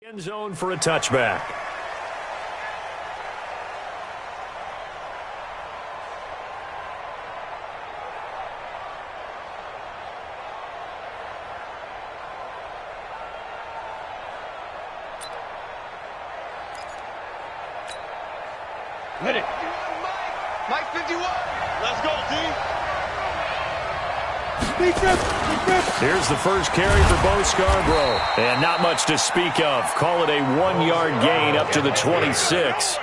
End zone for a touchback. Hit it. Mike 51. Let's go, team. Here's the first carry for Bo Scarborough. And not much to speak of. Call it a 1-yard gain up to the 26.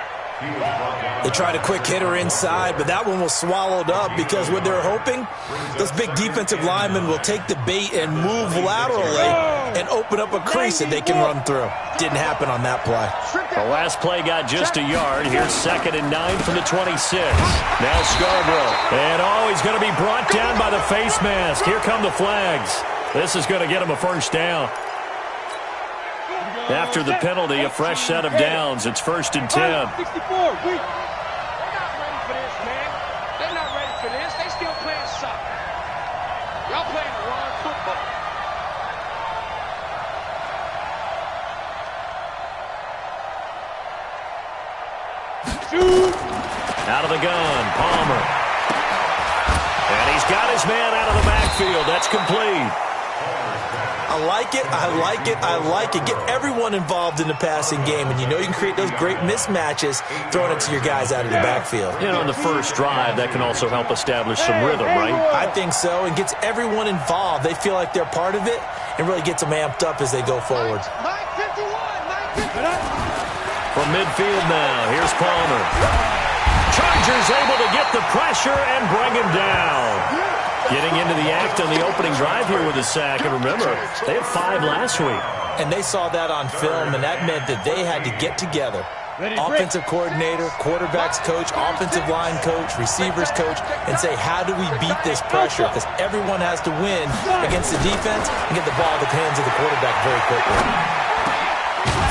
They tried a quick hitter inside, but that one was swallowed up because what they're hoping, those big defensive linemen will take the bait and move laterally and open up a crease that they can run through. Didn't happen on that play. The last play got just a yard. Here's 2nd and 9 from the 26. Now Scarborough. And he's going to be brought down by the face mask. Here come the flags. This is going to get him a first down. After the penalty, a fresh set of downs. It's 1st and 10. 64. They're not ready for this, man. They're not ready for this. They still playing soccer. Y'all playing the wrong football. Shoot. Out of the gun, Palmer. And he's got his man out of the backfield. That's complete. I like it, I like it, I like it. Get everyone involved in the passing game, and you know you can create those great mismatches throwing it to your guys out of the backfield. You know, on the first drive, that can also help establish some rhythm, right? I think so, and gets everyone involved. They feel like they're part of it, and really gets them amped up as they go forward. From midfield now, here's Palmer. Chargers able to get the pressure and bring him down. Getting into the act on the opening drive here with a sack. And remember, they had 5 last week. And they saw that on film, and that meant that they had to get together. Offensive coordinator, quarterbacks coach, offensive line coach, receivers coach, and say, how do we beat this pressure? Because everyone has to win against the defense and get the ball in the hands of the quarterback very quickly.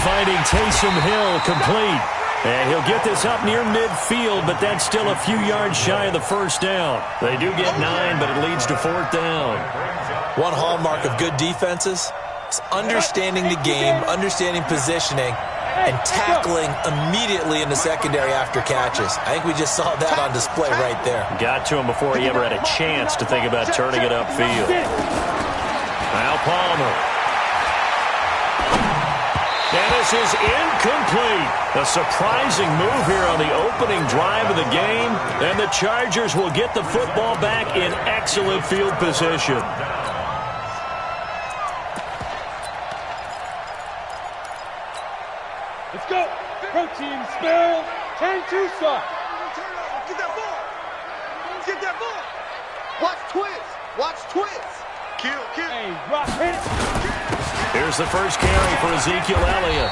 Finding Taysom Hill complete. And he'll get this up near midfield, but that's still a few yards shy of the first down. They do get 9, but it leads to 4th down. One hallmark of good defenses is understanding the game, understanding positioning, and tackling immediately in the secondary after catches. I think we just saw that on display right there. Got to him before he ever had a chance to think about turning it upfield. Now Palmer. And this is incomplete. A surprising move here on the opening drive of the game. And the Chargers will get the football back in excellent field position. Let's go. Protein spell. 10-2 stop. Get that ball. Get that ball. Watch twins. Watch twins. Kill. Hey, Rock, hit it. Here's the first carry for Ezekiel Elliott.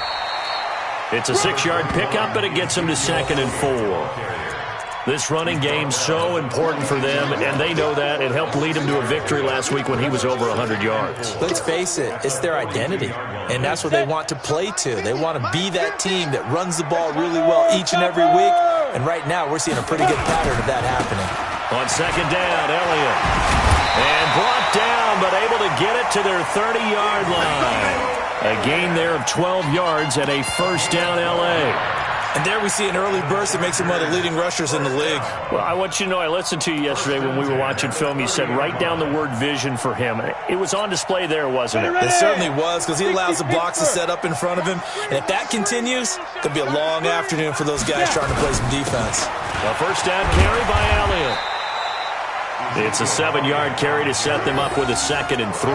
It's a 6-yard pickup, but it gets him to 2nd and 4. This running game's so important for them, and they know that. It helped lead him to a victory last week when he was over 100 yards. Let's face it, it's their identity, and that's what they want to play to. They want to be that team that runs the ball really well each and every week, and right now we're seeing a pretty good pattern of that happening. On 2nd down, Elliott. And brought down, but able to get it to their 30-yard line. A gain there of 12 yards and a first down L.A. And there we see an early burst that makes him one of the leading rushers in the league. Well, I want you to know, I listened to you yesterday when we were watching film. You said write down the word vision for him. It was on display there, wasn't it? It certainly was, because he allows the blocks to set up in front of him. And if that continues, it could be a long afternoon for those guys trying to play some defense. A first down carry by Elliott. It's a 7-yard carry to set them up with a 2nd and 3.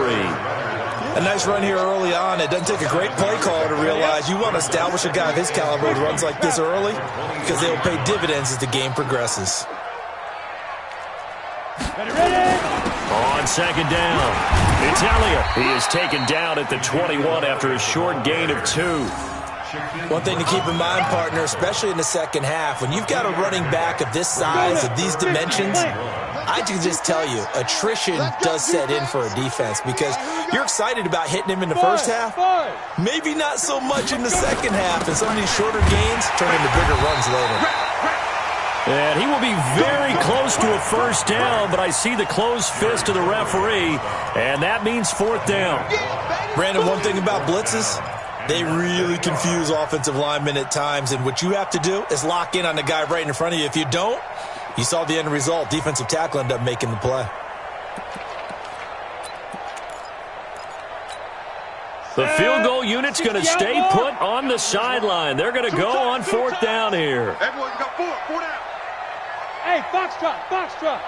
A nice run here early on. It doesn't take a great play caller to realize you want to establish a guy of his caliber who runs like this early, because they'll pay dividends as the game progresses. On 2nd down, it's Elliott. He is taken down at the 21 after a short gain of 2. One thing to keep in mind, partner, especially in the second half, when you've got a running back of this size, of these dimensions, I can just tell you, attrition does set in for a defense, because you're excited about hitting him in the first half, maybe not so much in the second half, and some of these shorter gains turn into bigger runs later. And he will be very close to a first down, but I see the closed fist of the referee, and that means 4th down. Brandon, one thing about blitzes, They really confuse offensive linemen at times, and what you have to do is lock in on the guy right in front of you. If you don't, you saw the end result. Defensive tackle ended up making the play. The field goal unit's going to stay put on the sideline. They're going to go on 4th down here. Everyone, you got 4 down. Hey, foxtrot, foxtrot.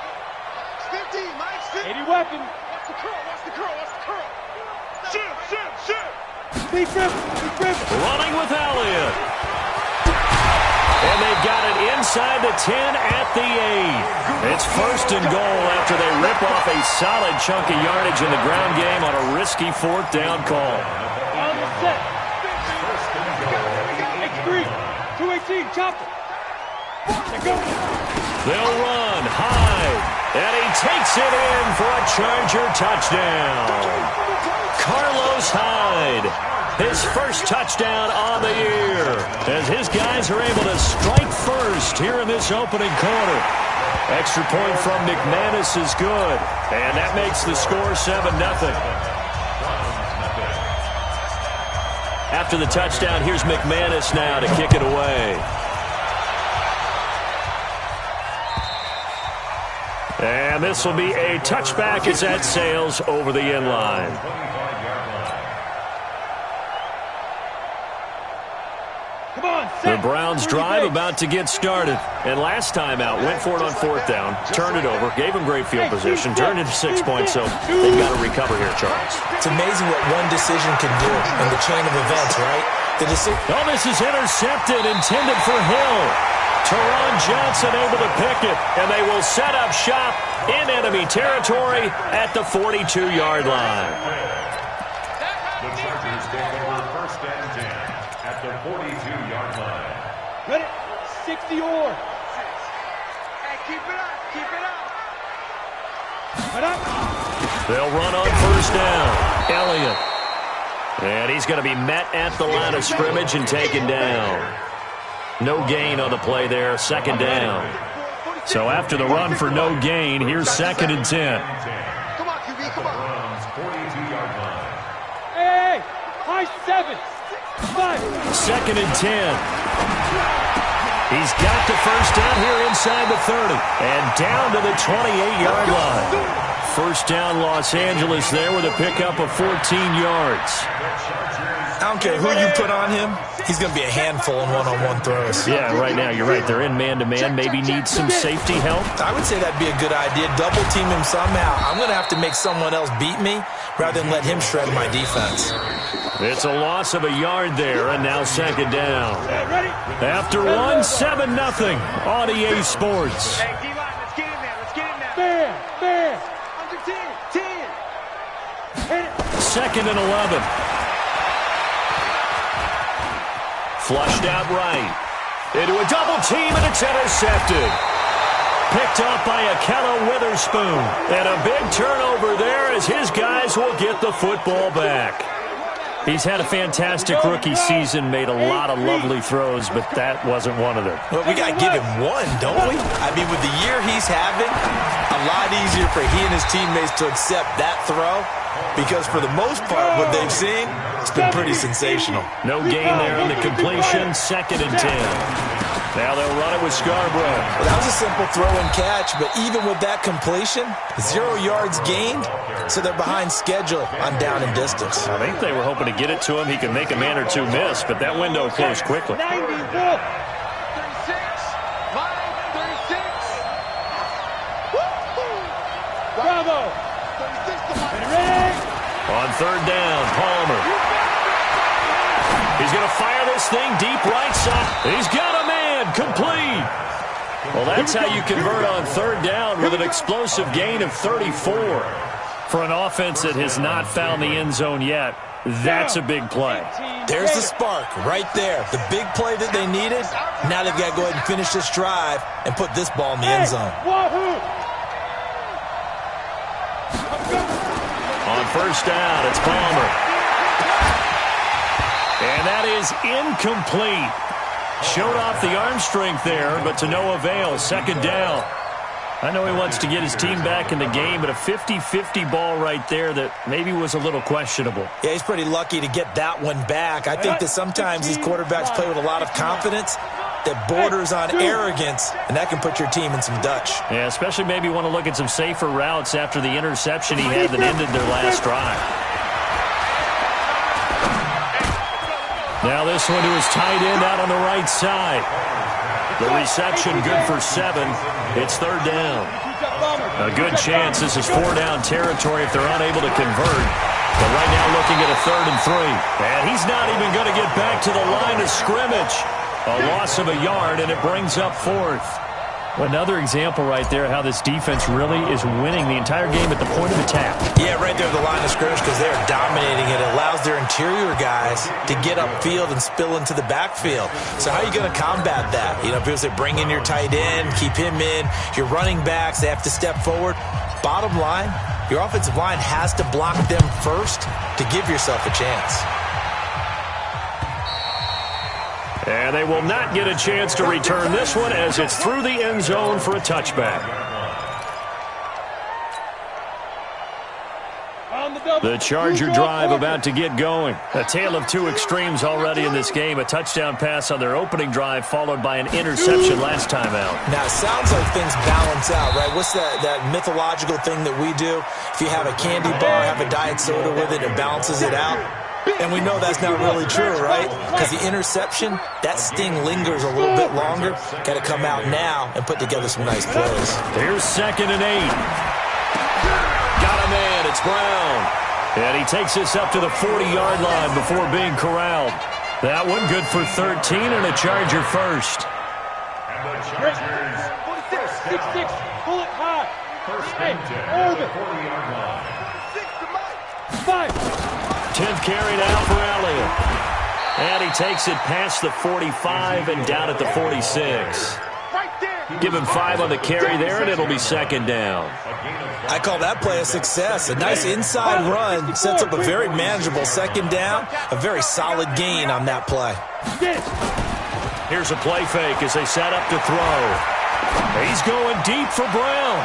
15, Mike, 50. 80 weapon. Watch the curl, watch the curl, watch the curl. Shoot. Big dribble. Running with Elliott. And they've got it inside the 10 at the 8. It's 1st and goal after they rip off a solid chunk of yardage in the ground game on a risky 4th down call. On the set. X3. 218, chop it. They'll run. Hyde. And he takes it in for a Charger touchdown. Carlos Hyde, his first touchdown on the year, as his guys are able to strike first here in this opening quarter. Extra point from McManus is good, and that makes the score 7-0. After the touchdown, here's McManus now to kick it away. And this will be a touchback as that sails over the end line. The Browns drive about to get started. And last time out, went for it on 4th down, turned it over, gave them great field position, turned it to 6 points, so they've got to recover here, Charles. It's amazing what one decision can do in the chain of events, right? Oh, this is intercepted, intended for Hill. Teron Johnson able to pick it, and they will set up shop in enemy territory at the 42-yard line. The Chargers take over 1st and 10 at the 42-yard line. Ready? 60 or. Hey, keep it up, keep it up. Right up. They'll run on 1st down. Elliott. And he's going to be met at the line of scrimmage and taken down. No gain on the play there, 2nd down. So after the run for no gain, here's 2nd and 10. Come on, QB, come on. 42-yard line. Hey, high 7. 5. 2nd and 10. He's got the 1st down here inside the 30. And down to the 28-yard line. 1st down Los Angeles there with a pickup of 14 yards. I don't care who you put on him, he's going to be a handful in one-on-one throws. Yeah, right now, you're right. They're in man-to-man. Maybe need some safety help. I would say that'd be a good idea. Double team him somehow. I'm going to have to make someone else beat me rather than let him shred my defense. It's a loss of a yard there, and now 2nd down. After one, 7-0 on EA Sports. Hey, D-line, let's get in there, let's get in there. Fair. Under 10. 2nd and 11. Flushed out right. Into a double team, and it's intercepted. Picked off by Akello Witherspoon. And a big turnover there as his guys will get the football back. He's had a fantastic rookie season, made a lot of lovely throws, but that wasn't one of them. Well, we got to give him one, don't we? I mean, with the year he's having, a lot easier for he and his teammates to accept that throw because for the most part, what they've seen, it's been pretty sensational. No gain there on the completion, 2nd and 10. Now they'll run it with Scarborough. Well, that was a simple throw and catch, but even with that completion, 0 yards gained, so they're behind schedule on down and distance. I think they were hoping to get it to him. He could make a man or two miss, but that window closed quickly. 94. 36. Mine, 36. Woo-hoo. Bravo. 36 to Mike. Ready? On 3rd down, Palmer. He's going to fire this thing deep right side. He's got a man, complete. Well, that's how you convert on 3rd down with an explosive gain of 34. For an offense that has not found the end zone yet, that's a big play. There's the spark right there. The big play that they needed. Now they've got to go ahead and finish this drive and put this ball in the end zone. Wahoo! On 1st down, it's Palmer. And that is incomplete. Showed off the arm strength there, but to no avail. 2nd down. I know he wants to get his team back in the game, but a 50-50 ball right there that maybe was a little questionable. Yeah, he's pretty lucky to get that one back. I think that sometimes these quarterbacks play with a lot of confidence that borders on arrogance, and that can put your team in some Dutch. Yeah, especially maybe want to look at some safer routes after the interception he had that ended their last drive. Now this one to his tight end out on the right side. The reception good for 7. It's 3rd down. A good chance this is 4-down territory if they're unable to convert. But right now looking at a 3rd and 3. And he's not even going to get back to the line of scrimmage. A loss of a yard, and it brings up 4th. Another example right there how this defense really is winning the entire game at the point of attack. Yeah, right there at the line of scrimmage because they're dominating it. It allows their interior guys to get upfield and spill into the backfield. So how are you going to combat that? You know, people say bring in your tight end, keep him in. Your running backs, they have to step forward. Bottom line, your offensive line has to block them first to give yourself a chance. And they will not get a chance to return this one as it's through the end zone for a touchback. The Charger drive about to get going. A tale of two extremes already in this game. A touchdown pass on their opening drive followed by an interception last time out. Now, it sounds like things balance out, right? What's that mythological thing that we do? If you have a candy bar, have a diet soda with it, it balances it out. And we know that's not really true, right? Because the interception, that sting lingers a little bit longer. Got to come out now and put together some nice plays. Here's 2nd and 8. Got a man. It's Brown. And he takes this up to the 40-yard line before being corralled. That one good for 13 and a Charger first. And the Chargers, 6-6, pull it high. first Hey, and 10 hold at it. the 40-yard line. 5. 10th carry now for Elliott. And he takes it past the 45 and down at the 46. Give him 5 on the carry there, and it'll be 2nd down. I call that play a success. A nice inside run sets up a very manageable 2nd down. A very solid gain on that play. Here's a play fake as they set up to throw. He's going deep for Brown.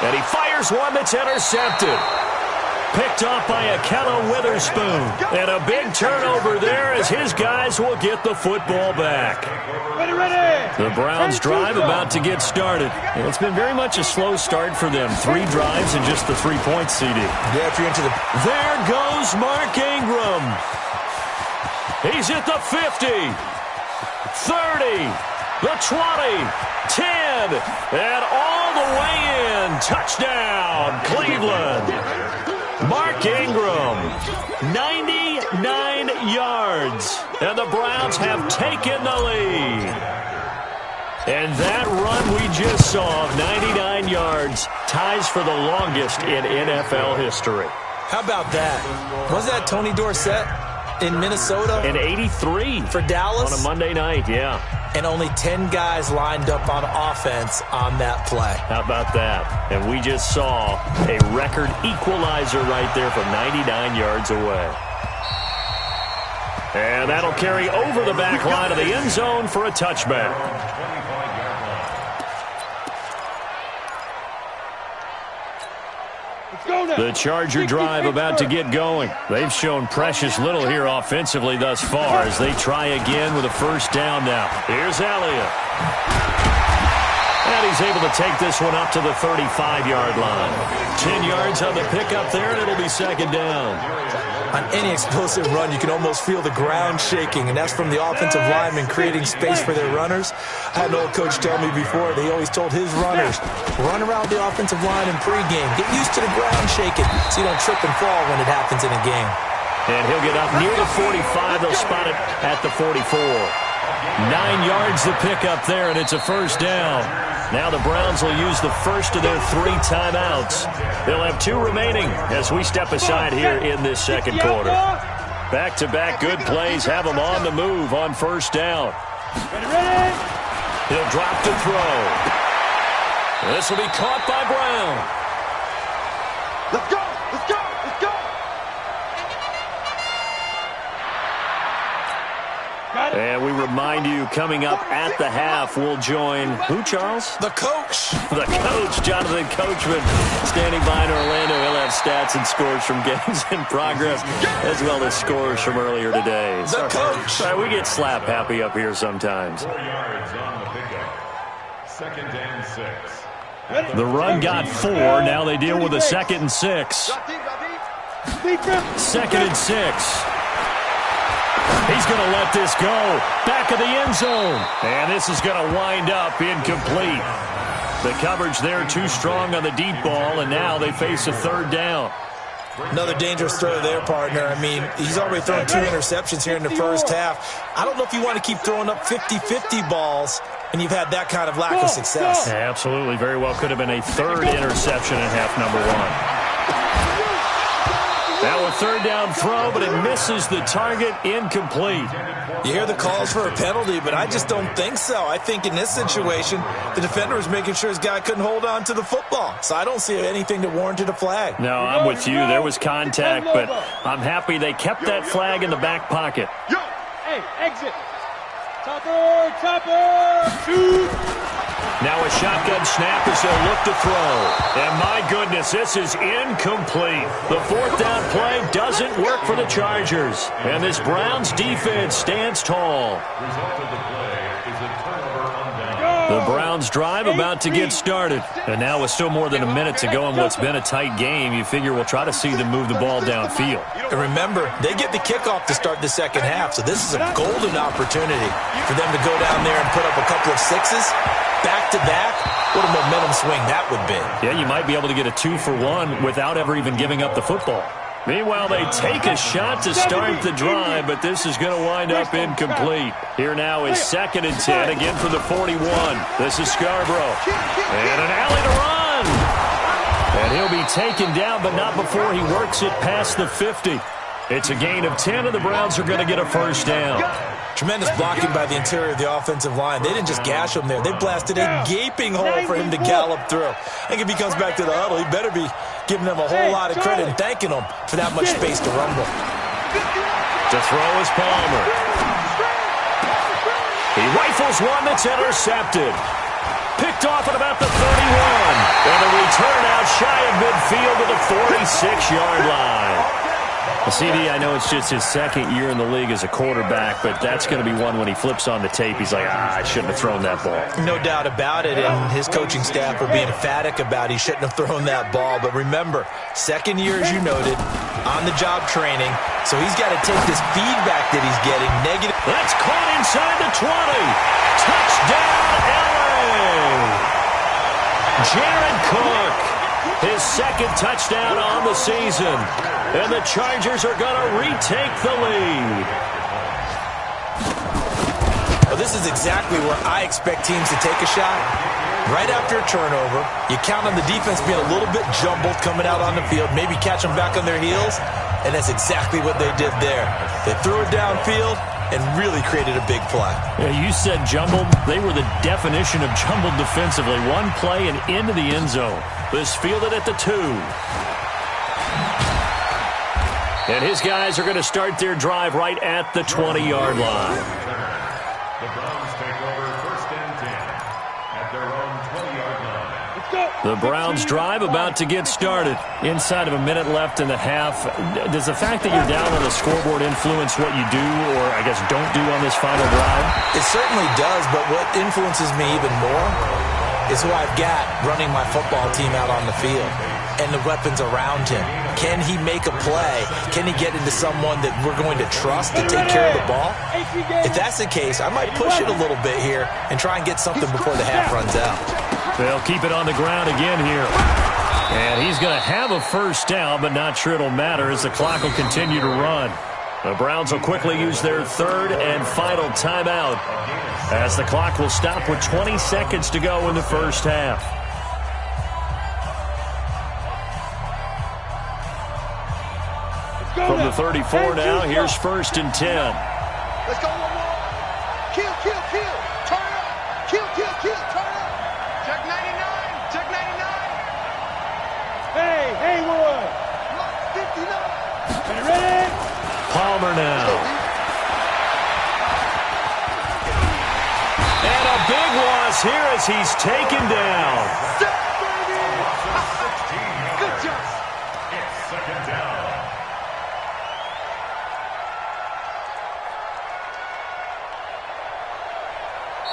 And he fires one that's intercepted. Picked off by Akello Witherspoon. And a big turnover there as his guys will get the football back. The Browns drive about to get started. And it's been very much a slow start for them. 3 drives and just the 3 points, CD. Yeah, if you're into the... There goes Mark Ingram. He's at the 50, 30, the 20, 10, and all the way in. Touchdown, Cleveland. Mark Ingram, 99 yards, and the Browns have taken the lead. And that run we just saw of 99 yards ties for the longest in NFL history. How about that? Was that Tony Dorsett in Minnesota? In 83. For Dallas? On a Monday night, yeah. And only 10 guys lined up on offense on that play. How about that? And we just saw a record equalizer right there from 99 yards away. And that'll carry over the back line of the end zone for a touchback. The Charger drive about to get going. They've shown precious little here offensively thus far as they try again with a 1st down now. Here's Elliott. And he's able to take this one up to the 35-yard line. 10 yards on the pickup there, and it'll be 2nd down. On any explosive run, you can almost feel the ground shaking, and that's from the offensive linemen creating space for their runners. I had an old coach tell me before, they always told his runners, run around the offensive line in pregame. Get used to the ground shaking so you don't trip and fall when it happens in a game. And he'll get up near the 45. They'll spot it at the 44. 9 yards to pick up there, and it's a 1st down. Now the Browns will use the first of their 3 timeouts. They'll have 2 remaining as we step aside here in this 2nd quarter. Back-to-back good plays have them on the move on 1st down. He'll drop to throw. This will be caught by Brown. Let's go! Let's go! Let's go! And we remind you, coming up at the half, we'll join who, Charles? The coach. The coach, Jonathan Coachman, standing by in Orlando. He'll have stats and scores from games in progress, as well as scores from earlier today. The coach. All right, we get slap happy up here sometimes. 4 yards on the pickup. 2nd and 6. The run got 4. Now they deal with a 2nd and 6. 2nd and 6. He's going to let this go. Back of the end zone. And this is going to wind up incomplete. The coverage there too strong on the deep ball, and now they face a 3rd down. Another dangerous throw there, partner. I mean, he's already thrown 2 interceptions here in the first half. I don't know if you want to keep throwing up 50-50 balls, and you've had that kind of lack of success. Absolutely. Very well could have been a 3rd interception in half number 1. Now a 3rd down throw, but it misses the target, incomplete. You hear the calls for a penalty, but I just don't think so. I think in this situation, the defender was making sure his guy couldn't hold on to the football. So I don't see anything that warranted a flag. No, I'm with you. There was contact, but I'm happy they kept that flag in the back pocket. Hey, exit. Chopper, shoot. Now a shotgun snap as they'll look to throw. And my goodness, this is incomplete. The 4th down play doesn't work for the Chargers. And this Browns defense stands tall. Result of the play is a turnover on down. The Browns drive about to get started. And now with still more than a minute to go in what's been a tight game, you figure we'll try to see them move the ball downfield. And remember, they get the kickoff to start the second half, so this is a golden opportunity for them to go down there and put up a couple of 6s. Back-to-back, what a momentum swing that would be. Yeah, you might be able to get a 2-for-1 without ever even giving up the football. Meanwhile, they take a shot to start the drive, but this is going to wind up incomplete. Here now is 2nd and 10, again for the 41. This is Scarborough. And an alley to run. And he'll be taken down, but not before he works it past the 50. It's a gain of 10, and the Browns are going to get a 1st down. Tremendous blocking by the interior of the offensive line. They didn't just gash him there. They blasted a gaping hole for him to gallop through. I think if he comes back to the huddle, he better be giving them a whole lot of credit and thanking them for that much space to rumble. To throw is Palmer. He rifles one that's intercepted. Picked off at about the 31. And a return out shy of midfield to the 46-yard line. CD, I know it's just his 2nd year in the league as a quarterback, but that's going to be one when he flips on the tape. He's like, I shouldn't have thrown that ball. No doubt about it, and his coaching staff will be emphatic about he shouldn't have thrown that ball. But remember, 2nd year, as you noted, on-the-job training, so he's got to take this feedback that he's getting negative. That's caught inside the 20. Touchdown, LA! Jared Cook, his 2nd touchdown on the season. And the Chargers are going to retake the lead. Well, this is exactly where I expect teams to take a shot. Right after a turnover, you count on the defense being a little bit jumbled coming out on the field, maybe catch them back on their heels, and that's exactly what they did there. They threw it downfield and really created a big play. Yeah, you said jumbled. They were the definition of jumbled defensively. One play and into the end zone. This fielded at the 2. And his guys are going to start their drive right at the 20-yard line. The Browns take over 1st and 10 at their own 20-yard line. Let's go. The Browns drive about to get started. Inside of a minute left in the half. Does the fact that you're down on the scoreboard influence what you do or, I guess, don't do on this final drive? It certainly does, but what influences me even more is who I've got running my football team out on the field and the weapons around him. Can he make a play? Can he get into someone that we're going to trust to take care of the ball? If that's the case, I might push it a little bit here and try and get something before the half runs out. They'll keep it on the ground again here. And he's going to have a 1st down, but not sure it'll matter as the clock will continue to run. The Browns will quickly use their 3rd and final timeout as the clock will stop with 20 seconds to go in the first half. From the 34 now, here's 1st and 10. Let's go one more. Kill, kill, kill. Turn up. Kill, kill, kill. Turn up. Check 99. Check 99. Hey, Haywood. Lock 59. Are you ready? Palmer now. big loss here as he's taken down. Good job. It's second down.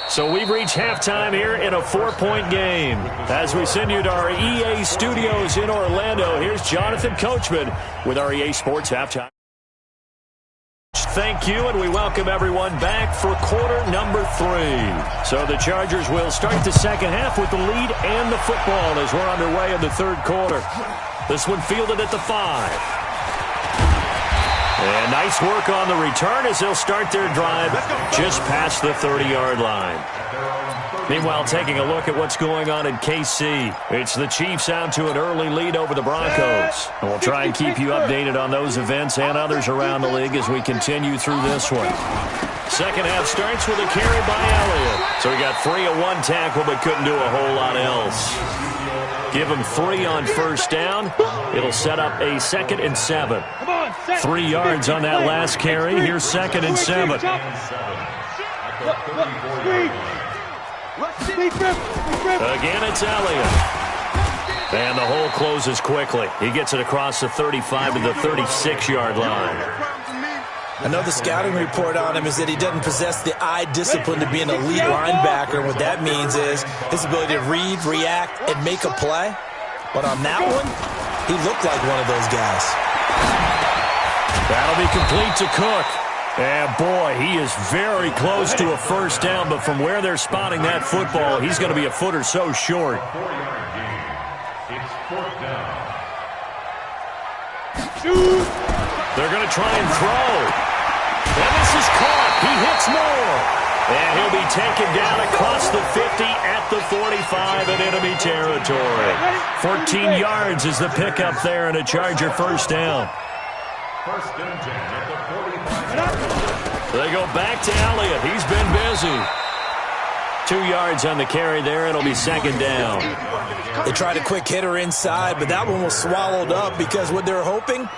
So we've reached halftime here in a 4-point game. As we send you to our EA studios in Orlando, here's Jonathan Coachman with our EA Sports Halftime. Thank you, and we welcome everyone back for quarter number 3. So the Chargers will start the second half with the lead and the football as we're underway in the third quarter. This one fielded at the 5. And nice work on the return as they'll start their drive just past the 30-yard line. Meanwhile, taking a look at what's going on in KC. It's the Chiefs out to an early lead over the Broncos. And we'll try and keep you updated on those events and others around the league as we continue through this one. Second half starts with a carry by Elliott. So he got 3 on 1 tackle but couldn't do a whole lot else. Give him 3 on first down. It'll set up a 2nd and 7. 3 yards on that last carry. Here's 2nd and 7. Again, it's Elliott. And the hole closes quickly. He gets it across the 35 to the 36-yard line. I know the scouting report on him is that he doesn't possess the eye discipline to be an elite linebacker. And what that means is his ability to read, react, and make a play. But on that one, he looked like one of those guys. That'll be complete to Cook. And boy, he is very close to a first down, but from where they're spotting that football, he's going to be a foot or so short. 4-yard gain. It's 4th down. They're going to try and throw. And this is caught. He hits more. And he'll be taken down across the 50 at the 45 in enemy territory. 14 yards is the pickup there and a Charger first down. 1st and 10 at the 45. They go back to Elliott. He's been busy. 2 yards on the carry there. It'll be 2nd down. They tried a quick hitter inside, but that one was swallowed up because what they're hoping,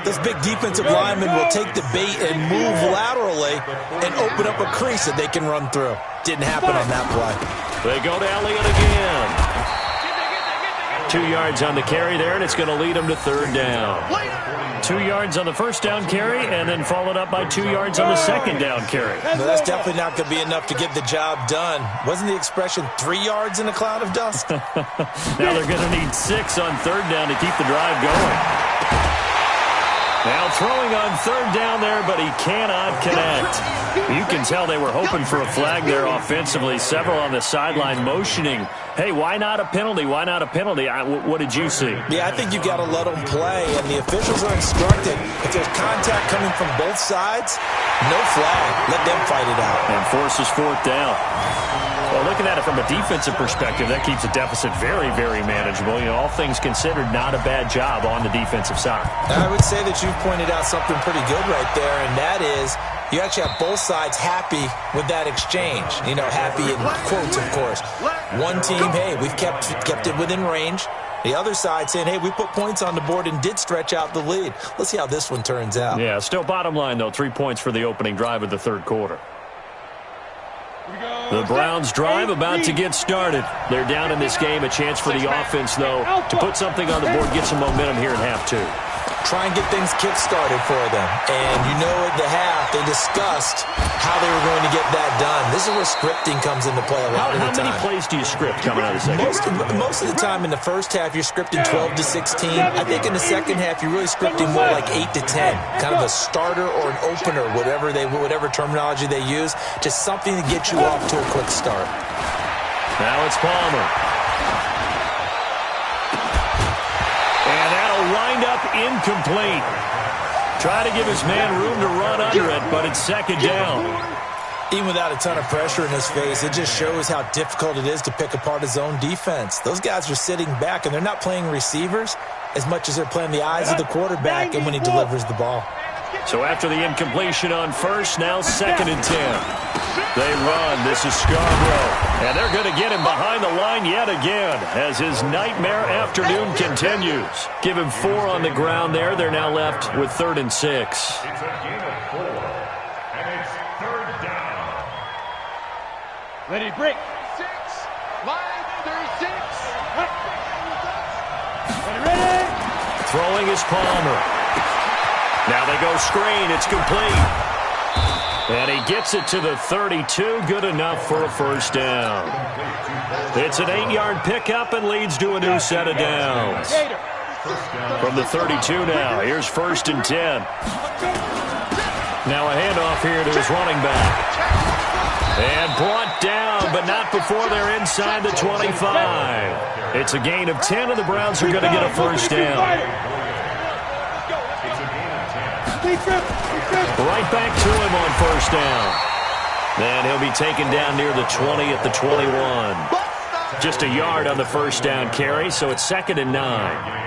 those big defensive linemen will take the bait and move laterally and open up a crease that they can run through. Didn't happen on that play. They go to Elliott again. 2 yards on the carry there, and it's going to lead them to 3rd down. 2 yards on the first down carry, and then followed up by 2 yards on the 2nd down carry. No, that's definitely not going to be enough to get the job done. Wasn't the expression 3 yards in a cloud of dust? Now they're going to need 6 on 3rd down to keep the drive going. Now throwing on 3rd down there, but he cannot connect. You can tell they were hoping for a flag there offensively. Several on the sideline motioning, hey, why not a penalty? Why not a penalty? What did you see? Yeah, I think you've got to let them play, and the officials are instructed. If there's contact coming from both sides, no flag. Let them fight it out. And forces 4th down. Well, looking at it from a defensive perspective, that keeps the deficit very, very manageable. You know, all things considered, not a bad job on the defensive side. I would say that you've pointed out something pretty good right there, and that is you actually have both sides happy with that exchange. You know, happy in quotes, of course. One team, hey, we've kept it within range. The other side saying, hey, we put points on the board and did stretch out the lead. Let's see how this one turns out. Yeah, still bottom line, though, 3 points for the opening drive of the 3rd quarter. The Browns drive about to get started. They're down in this game. A chance for the offense, though, to put something on the board, get some momentum here in half 2. Try and get things kick-started for them. And you know at the half, they discussed how they were going to get that done. This is where scripting comes into play a lot of the time. How many plays do you script coming out of the second? Most of the time in the first half, you're scripting 12 to 16. I think in the second half, you're really scripting more like 8 to 10. Kind of a starter or an opener, whatever terminology they use. Just something to get you off to a quick start. Now it's Palmer. And that'll wind up incomplete. Try to give his man room to run under it, but it's 2nd down. Even without a ton of pressure in his face, it just shows how difficult it is to pick apart his own defense. Those guys are sitting back, and they're not playing receivers as much as they're playing the eyes of the quarterback and when he delivers the ball. So after the incompletion on first, now 2nd and 10. They run. This is Scarborough. And they're going to get him behind the line yet again as his nightmare afternoon continues. Give him 4 on the ground there. They're now left with 3rd and 6. It's a gain of 4, and it's 3rd down. Ready, break. 6. Line, there's 6. Ready. Throwing is Palmer. Now they go screen. It's complete. And he gets it to the 32. Good enough for a first down. It's an 8-yard pickup and leads to a new set of downs. From the 32 now, here's 1st and 10. Now a handoff here to his running back. And brought down, but not before they're inside the 25. It's a gain of 10, and the Browns are going to get a first down. Right back to him on first down. Then he'll be taken down near the 20 at the 21. Just a yard on the first down carry, so it's 2nd and 9.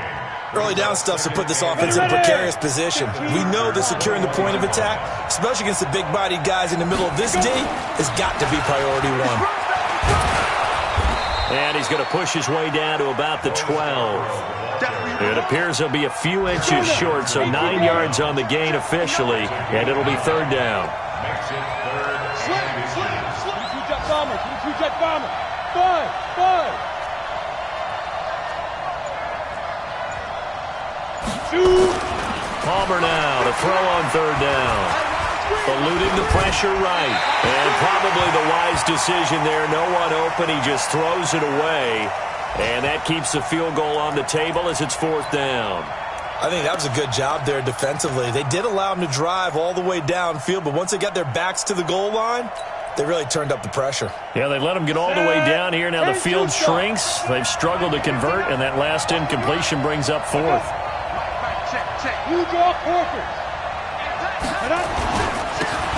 Early down stuff to put this offense in a precarious position. We know that securing the point of attack, especially against the big-bodied guys in the middle of this D, has got to be priority one. And he's going to push his way down to about the 12. It appears he'll be a few inches short, so 9 yards on the gain officially, and it'll be 3rd down. Two-jet bomber. Two-jet bomber. 5. Palmer now to throw on 3rd down. Eluding the pressure right. And probably the wise decision there. No one open. He just throws it away. And that keeps the field goal on the table as it's 4th down. I think that was a good job there defensively. They did allow him to drive all the way downfield, but once they got their backs to the goal line, they really turned up the pressure. Yeah, they let him get all the way down here. Now the field shrinks. They've struggled to convert, and that last incompletion brings up 4th. You draw quarters.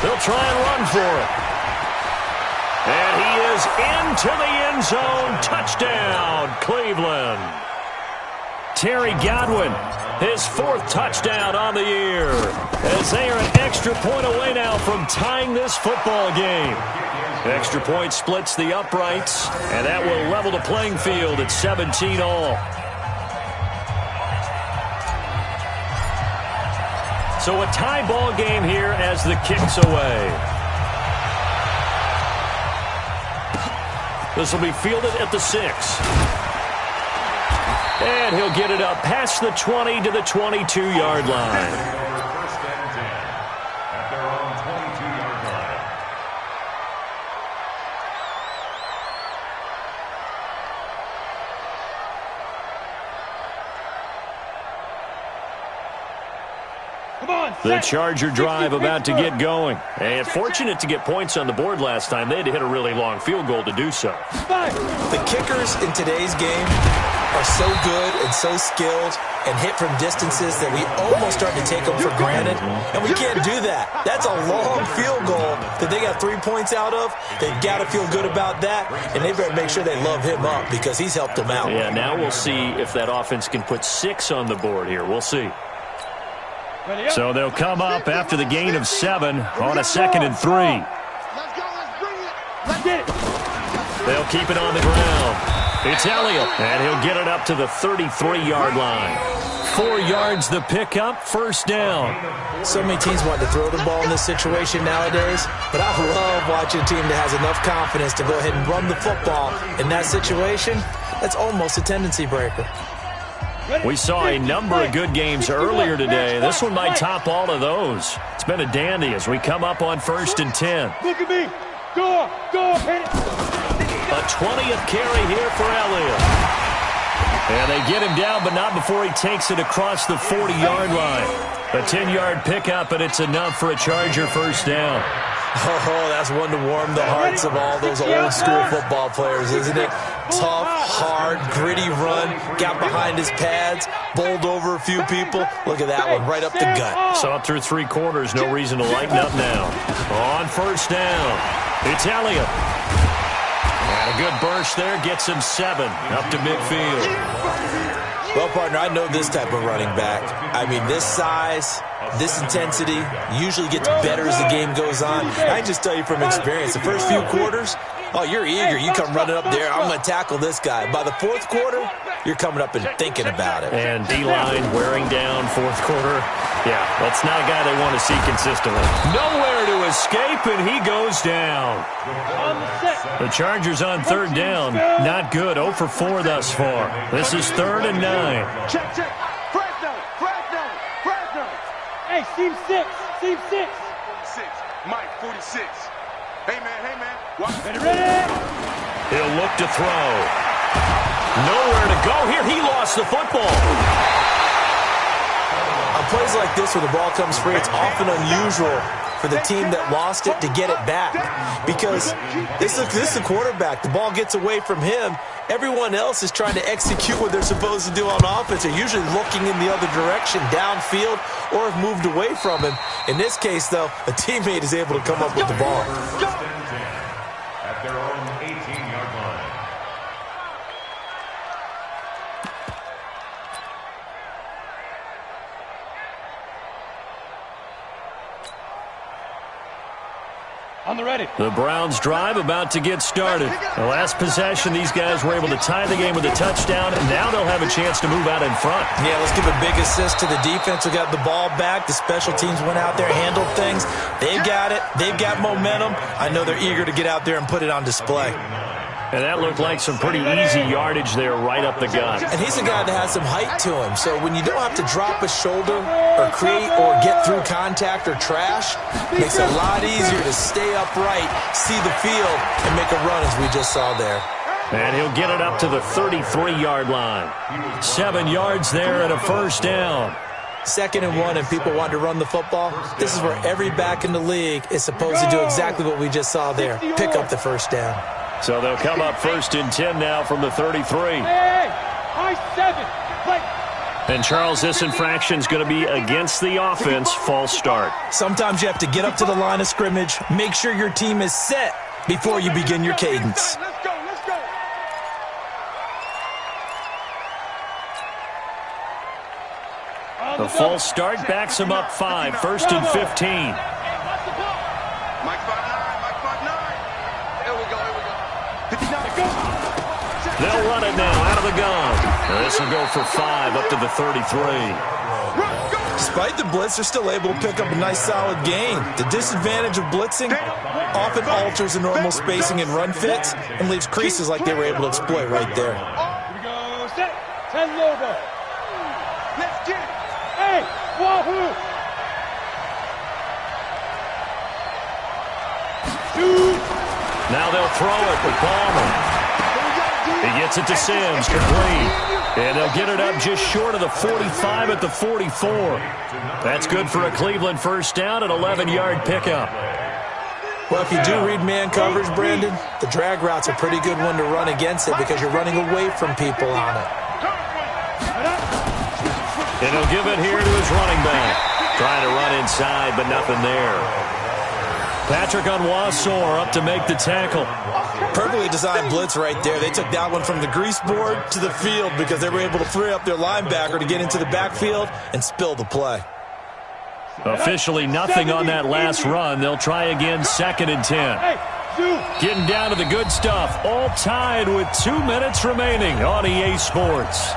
They'll try and run for it. And he is into the end zone. Touchdown, Cleveland. Terry Godwin, his 4th touchdown on the year, as they are an extra point away now from tying this football game. Extra point splits the uprights, and that will level the playing field at 17 all. So a tie ball game here as the kick's away. This will be fielded at the 6. And he'll get it up past the 20 to the 22-yard line. First and 10 at their own 22-yard line. The Charger drive about to get going. And fortunate to get points on the board last time. They had to hit a really long field goal to do so. The kickers in today's game are so good and so skilled and hit from distances that we almost start to take them for granted. And we can't do that. That's a long field goal that they got 3 points out of. They've got to feel good about that. And they better make sure they love him up because he's helped them out. Yeah, now we'll see if that offense can put 6 on the board here. We'll see. So they'll come up after the gain of 7 on a 2nd and 3. Let's go, let's bring it. Let's get it. They'll keep it on the ground. It's Elliott, and he'll get it up to the 33-yard line. 4 yards the pickup, first down. So many teams want to throw the ball in this situation nowadays, but I love watching a team that has enough confidence to go ahead and run the football. In that situation, that's almost a tendency breaker. We saw a number of good games earlier today. This one might top all of those. It's been a dandy as we come up on 1st and 10. Look at me. Go, hit it. A 20th carry here for Elliott. And they get him down, but not before he takes it across the 40-yard line. A 10-yard pickup, and it's enough for a Charger first down. Oh, that's one to warm the hearts of all those old-school football players, isn't it? Tough, hard, gritty run, got behind his pads, bowled over a few people. Look at that one, right up the gut. Saw it through 3 quarters, no reason to lighten up now. On first down, it's Elliott. And a good burst there, gets him 7 up to midfield. Well, partner, I know this type of running back. I mean, this size, this intensity usually gets better as the game goes on. I just tell you from experience, the first few quarters, Oh, you're eager. You come running up there. I'm going to tackle this guy. By the fourth quarter, you're coming up and thinking about it. And D-line wearing down fourth quarter. Yeah, that's not a guy they want to see consistently. Nowhere to escape, and he goes down. The Chargers on third down. Not good. 0 for 4 thus far. This is 3rd and 9. Check, check. Fresno. Hey, seam 6. 46. Mike, 46. Hey, man. Watch. Ready? He'll look to throw. Nowhere to go here. He lost the football. On plays like this where the ball comes free, it's often unusual for the team that lost it to get it back. Because this is the quarterback. The ball gets away from him. Everyone else is trying to execute what they're supposed to do on offense. They're usually looking in the other direction, downfield, or have moved away from him. In this case, though, a teammate is able to come up with the ball. First and 10 at their own 18-yard line. On the ready. The Browns drive about to get started. The last possession, these guys were able to tie the game with a touchdown, and now they'll have a chance to move out in front. Yeah, let's give a big assist to the defense who got the ball back. The special teams went out there, handled things. They've got it. They've got momentum. I know they're eager to get out there and put it on display. And that looked like some pretty easy yardage there right up the gut. And he's a guy that has some height to him. So when you don't have to drop a shoulder or create or get through contact or trash, it makes it a lot easier to stay upright, see the field, and make a run as we just saw there. And he'll get it up to the 33-yard line. 7 yards there and a first down. 2nd and 1 and people want to run the football. This is where every back in the league is supposed to do exactly what we just saw there. Pick up the first down. So they'll come up 1st and 10 now from the 33. Hey, high 7. Play. And, Charles, this infraction's going to be against the offense. False start. Sometimes you have to get up to the line of scrimmage, make sure your team is set before you begin your cadence. Let's go. The false start backs him up 5. 1st and 15. Mike 5'9". Here we go. They'll run it now out of the gun. This will go for 5 up to the 33. Despite the blitz, they're still able to pick up a nice solid gain. The disadvantage of blitzing often alters the normal spacing and run fits and leaves creases like they were able to exploit right there. Here we go. Set. 10 Lobo. Let's get it. Hey, wahoo. Shoot. Now they'll throw it with Palmer. He gets it to Sims, complete. And they'll get it up just short of the 45 at the 44. That's good for a Cleveland first down, an 11-yard pickup. Well, if you do read man coverage, Brandon, the drag route's a pretty good one to run against it because you're running away from people on it. And he'll give it here to his running back. Trying to run inside, but nothing there. Patrick Onwuasor up to make the tackle. Perfectly designed blitz right there. They took that one from the grease board to the field because they were able to free up their linebacker to get into the backfield and spill the play. Officially nothing on that last run. They'll try again, 2nd and 10. Getting down to the good stuff. All tied with 2 minutes remaining on EA Sports.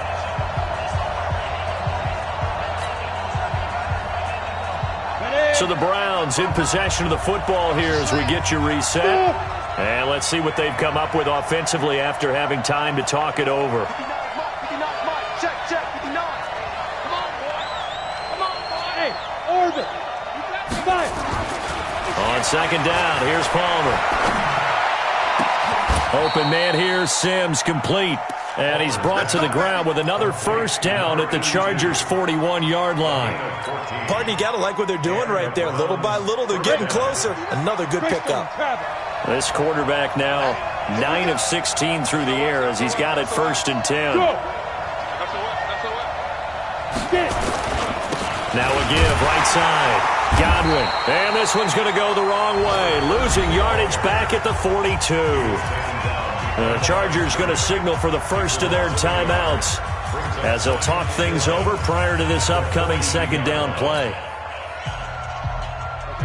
So the Browns in possession of the football here as we get you reset. And let's see what they've come up with offensively after having time to talk it over. 59, Mike. Check. 59. Come on, boy. Hey, Orbit. Fire. On 2nd down, here's Palmer. Open man here, Sims, complete. And he's brought to the ground with another first down at the Chargers' 41-yard line. Pardon, you got to like what they're doing right there. Little by little, they're getting closer. Another good pickup. This quarterback now 9 of 16 through the air as he's got it 1st and 10. Now a give, right side. Godwin. And this one's going to go the wrong way. Losing yardage back at the 42. The Chargers going to signal for the first of their timeouts as they'll talk things over prior to this upcoming 2nd down play.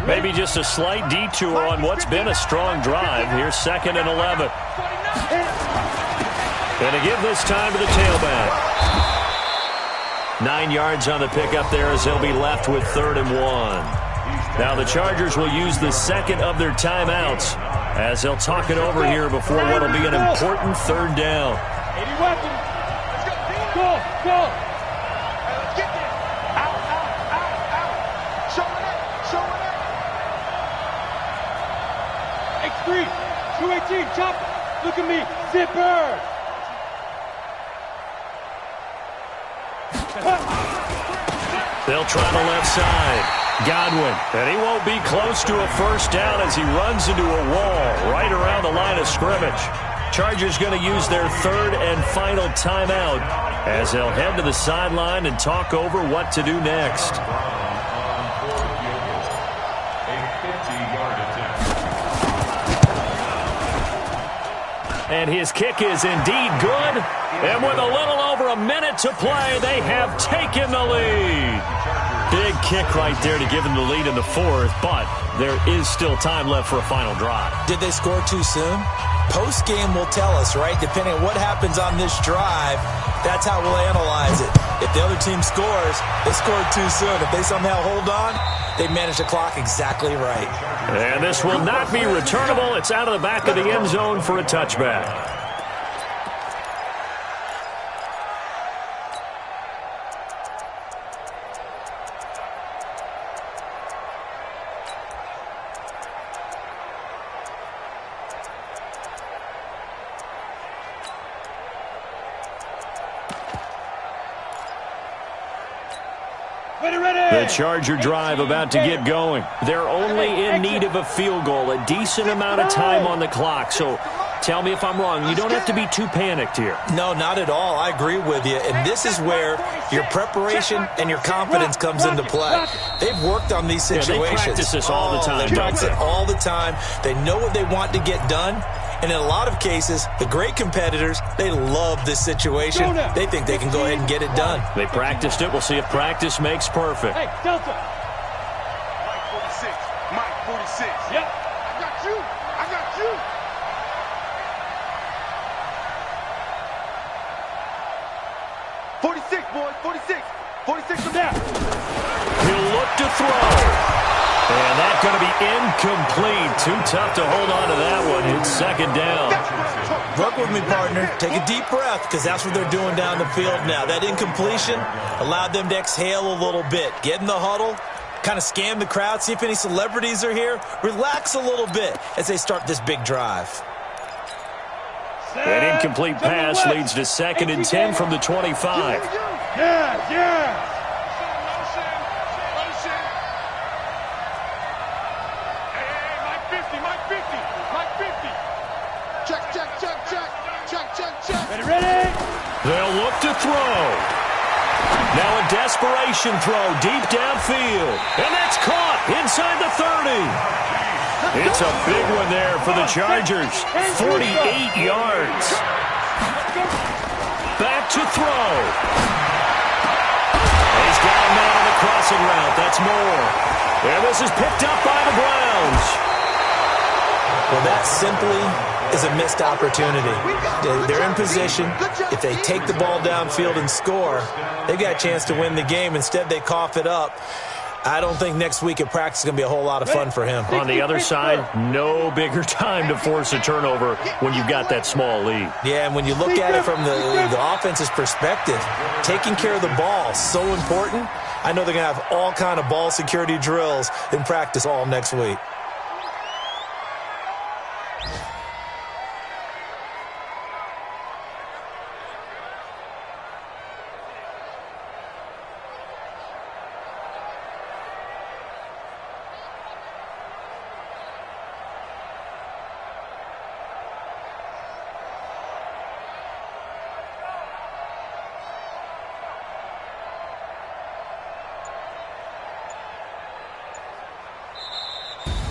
Maybe just a slight detour on what's been a strong drive. Here's 2nd and 11. And to give this time to the tailback. 9 yards on the pickup there as they'll be left with 3rd and 1. Now the Chargers will use the second of their timeouts as they'll talk it over here before what will be an important 3rd down. 80 weapons. Go, go. Let's get there. Out. Showing up. X3, 218, chopper. Look at me, zipper. They'll try the left side. Godwin, and he won't be close to a 1st down as he runs into a wall right around the line of scrimmage. Chargers going to use their 3rd and final timeout as they'll head to the sideline and talk over what to do next. And his kick is indeed good. And with a little over a minute to play, they have taken the lead. Big kick right there to give them the lead in the 4th, but there is still time left for a final drive. Did they score too soon? Post-game will tell us, right? Depending on what happens on this drive, that's how we'll analyze it. If the other team scores, they scored too soon. If they somehow hold on, they manage the clock exactly right. And this will not be returnable. It's out of the back of the end zone for a touchback. The Charger drive about to get going. They're only in need of a field goal, a decent amount of time on the clock. So tell me if I'm wrong. You don't have to be too panicked here. No, not at all. I agree with you. And this is where your preparation and your confidence comes into play. They've worked on these situations. Yeah, they practice this all the time. They practice it all the time. They know what they want to get done. And in a lot of cases, the great competitors, they love this situation. They think they can go ahead and get it done. They practiced it. We'll see if practice makes perfect. Hey, Delta. Mike 46. Yep. I got you. 46, boys. 46. 46 from there. He'll look to throw. And that's going to be incomplete. Too tough to hold on to that one. It's 2nd down. Work with me, partner. Take a deep breath, because that's what they're doing down the field now. That incompletion allowed them to exhale a little bit. Get in the huddle, kind of scan the crowd, see if any celebrities are here. Relax a little bit as they start this big drive. An incomplete pass leads to 2nd and 10 from the 25. Yeah. Ready? They'll look to throw. Now a desperation throw deep downfield. And that's caught inside the 30. It's a big one there for the Chargers. 48 yards. Back to throw. He's got a man on the crossing route. That's more. And this is picked up by the Browns. Well, that simply is a missed opportunity. They're in position. If they take the ball downfield and score, they've got a chance to win the game. Instead, they cough it up. I don't think next week at practice is going to be a whole lot of fun for him. On the other side, no bigger time to force a turnover when you've got that small lead. Yeah, and when you look at it from the offense's perspective, taking care of the ball is so important. I know they're going to have all kind of ball security drills in practice all next week.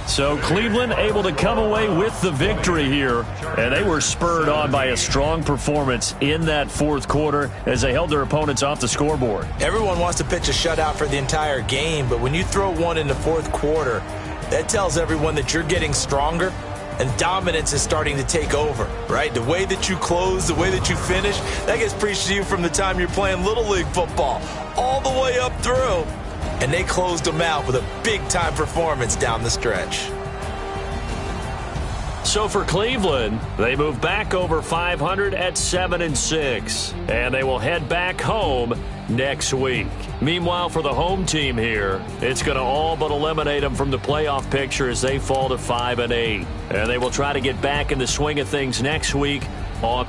So Cleveland able to come away with the victory here, and they were spurred on by a strong performance in that 4th quarter as they held their opponents off the scoreboard. Everyone wants to pitch a shutout for the entire game, but when you throw one in the 4th quarter, That tells everyone that you're getting stronger and dominance is starting to take over, right? The way that you close, the way that you finish, that gets preached to you from the time you're playing Little League football all the way up through. And they closed them out with a big-time performance down the stretch. So for Cleveland, they move back over 500 at 7-6, and they will head back home next week. Meanwhile, for the home team here, it's going to all but eliminate them from the playoff picture as they fall to 5-8. And they will try to get back in the swing of things next week on